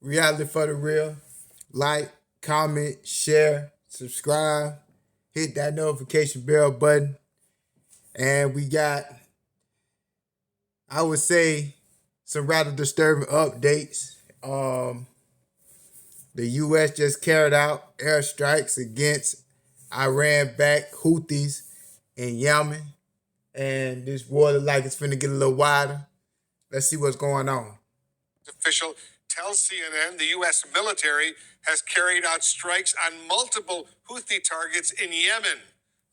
Reality for the real. Like, comment, share, subscribe, hit that notification bell button. And we got, I would say, some rather disturbing updates. The U.S. just carried out airstrikes against Iran-backed Houthis in Yemen. And this war looks like it's finna get a little wider. Let's see what's going on. Official tells CNN the U.S. military has carried out strikes on multiple Houthi targets in Yemen.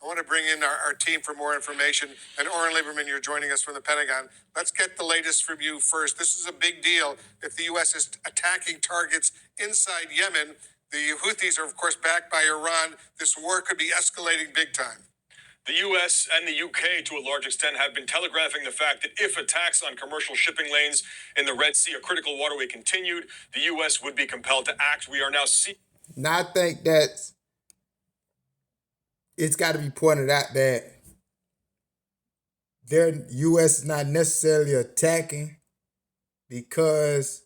I want to bring in our team for more information. And Oren Lieberman, you're joining us from the Pentagon. Let's get the latest from you first. This is a big deal if the U.S. is attacking targets inside Yemen. The Houthis are, of course, backed by Iran. This war could be escalating big time. The U.S. and the U.K., to a large extent, have been telegraphing the fact that if attacks on commercial shipping lanes in the Red Sea, a critical waterway, continued, the U.S. would be compelled to act. We are now seeing. Now, I think that it's got to be pointed out that the U.S. is not necessarily attacking because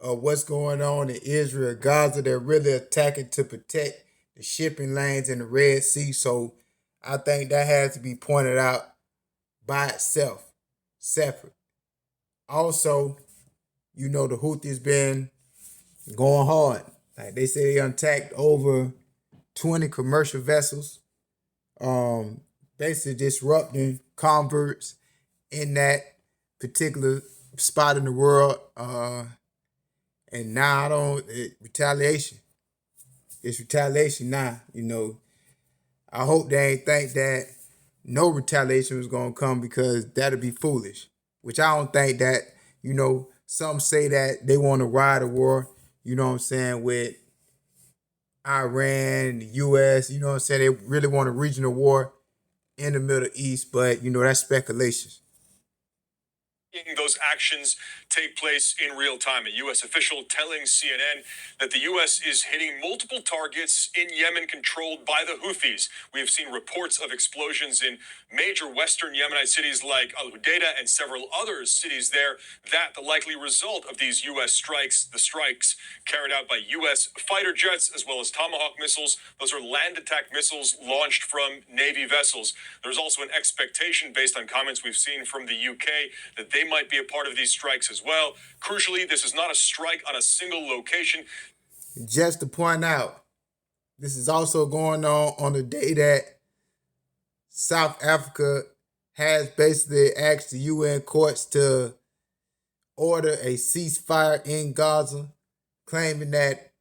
of what's going on in Israel, Gaza. They're really attacking to protect the shipping lanes in the Red Sea. So I think that has to be pointed out by itself, separate. Also, the Houthis been going hard. Like they say, they attacked over 20 commercial vessels, basically disrupting converts in that particular spot in the world. And now retaliation. It's retaliation now. I hope they ain't think that no retaliation was gonna come because that'd be foolish. Which I don't think that, some say that they want to ride a war, with Iran, the US, they really want a regional war in the Middle East, but that's speculation. Those actions take place in real time. A U.S. official telling CNN that the U.S. is hitting multiple targets in Yemen controlled by the Houthis. We have seen reports of explosions in major western Yemenite cities like Al Hudaydah and several other cities there. That the likely result of these U.S. strikes, the strikes carried out by U.S. fighter jets as well as Tomahawk missiles. Those are land attack missiles launched from Navy vessels. There's also an expectation based on comments we've seen from the UK that they might be a part of these strikes as well. Crucially, this is not a strike on a single location. Just to point out, this is also going on the day that South Africa has basically asked the UN courts to order a ceasefire in Gaza, claiming that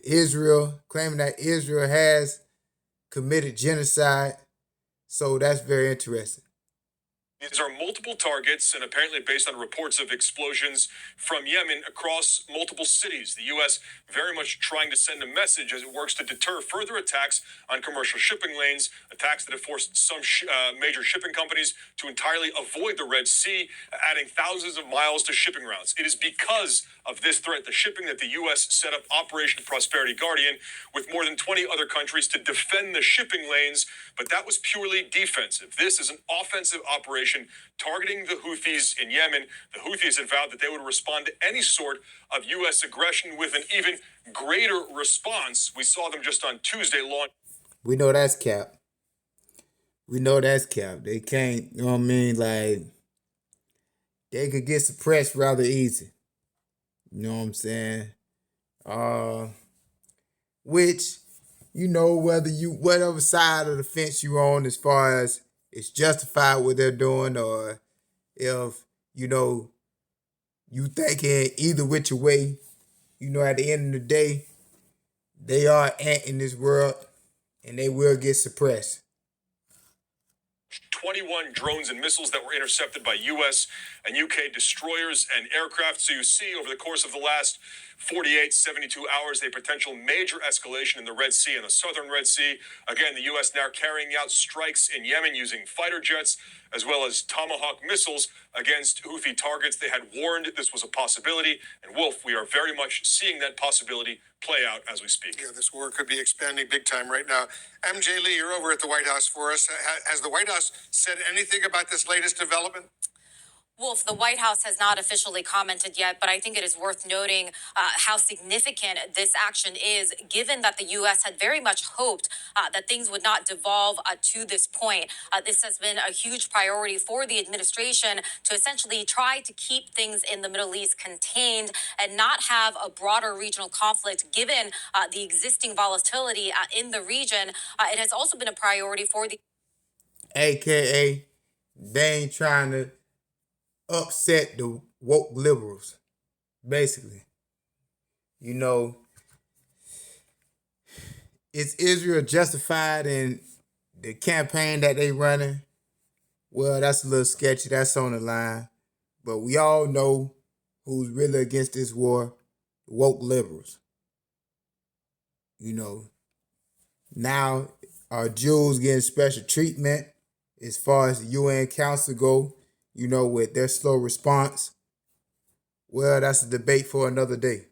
Israel has committed genocide. So that's very interesting. These are multiple targets, and apparently based on reports of explosions from Yemen across multiple cities. The U.S. very much trying to send a message as it works to deter further attacks on commercial shipping lanes, attacks that have forced some major shipping companies to entirely avoid the Red Sea, adding thousands of miles to shipping routes. It is because of this threat, the shipping, that the U.S. set up Operation Prosperity Guardian with more than 20 other countries to defend the shipping lanes, but that was purely defensive. This is an offensive operation targeting the Houthis in Yemen. The Houthis had vowed that they would respond to any sort of U.S. aggression with an even greater response. We saw them just on Tuesday launch. We know that's cap. They can't, like, they could get suppressed rather easy. You know what I'm saying? Which, whatever side of the fence you're on as far as it's justified what they're doing, or if, you thinking either which way, at the end of the day, they are ant in this world and they will get suppressed. 21 drones and missiles that were intercepted by U.S. and U.K. destroyers and aircraft. So you see, over the course of the last 48, 72 hours, a potential major escalation in the Red Sea and the southern Red Sea. Again, the U.S. now carrying out strikes in Yemen using fighter jets as well as Tomahawk missiles against Houthi targets. They had warned this was a possibility. And Wolf, we are very much seeing that possibility play out as we speak. Yeah, this war could be expanding big time right now. MJ Lee, you're over at the White House for us. Has the White House said anything about this latest development? Wolf, the White House has not officially commented yet, but I think it is worth noting how significant this action is, given that the U.S. had very much hoped that things would not devolve to this point. This has been a huge priority for the administration to essentially try to keep things in the Middle East contained and not have a broader regional conflict, given the existing volatility in the region. It has also been a priority for the AKA, they ain't trying to upset the woke liberals, basically. You know, is Israel justified in the campaign that they running? Well, that's a little sketchy. That's on the line. But we all know who's really against this war, the woke liberals. You know, now our Jews getting special treatment as far as the UN Council go, you know, with their slow response. Well, that's a debate for another day.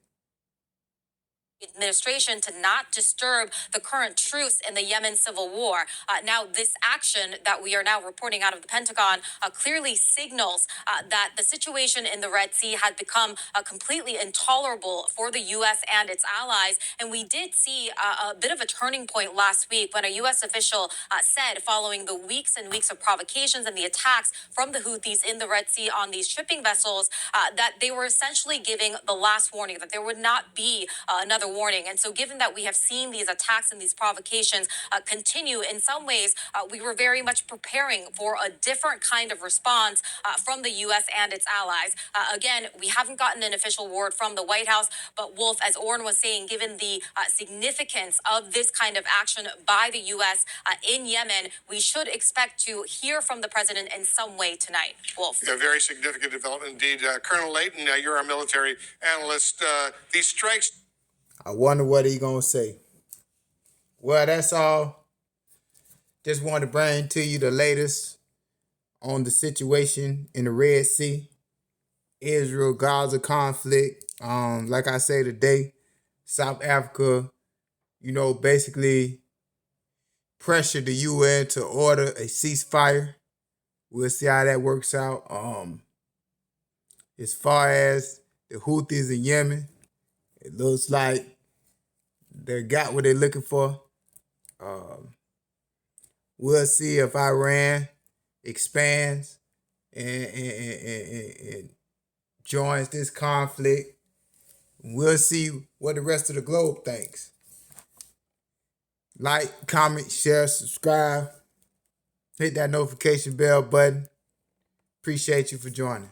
Administration to not disturb the current truce in the Yemen civil war. Now, this action that we are now reporting out of the Pentagon clearly signals that the situation in the Red Sea had become completely intolerable for the U.S. and its allies. And we did see a bit of a turning point last week when a U.S. official said, following the weeks and weeks of provocations and the attacks from the Houthis in the Red Sea on these shipping vessels, that they were essentially giving the last warning, that there would not be another warning. And so given that we have seen these attacks and these provocations continue, in some ways, we were very much preparing for a different kind of response from the U.S. and its allies. Again, we haven't gotten an official word from the White House, but Wolf, as Orrin was saying, given the significance of this kind of action by the U.S. In Yemen, we should expect to hear from the president in some way tonight. Wolf. A very significant development indeed. Colonel Layton, you're our military analyst. These strikes... I wonder what he gonna say. Well, that's all. Just want to bring to you the latest on the situation in the Red Sea, Israel-Gaza conflict. Like I say today, South Africa, you know, basically pressured the UN to order a ceasefire. We'll see how that works out. As far as the Houthis in Yemen, it looks like they got what they're looking for. We'll see if Iran expands and joins this conflict. We'll see what the rest of the globe thinks. Like, comment, share, subscribe. Hit that notification bell button. Appreciate you for joining.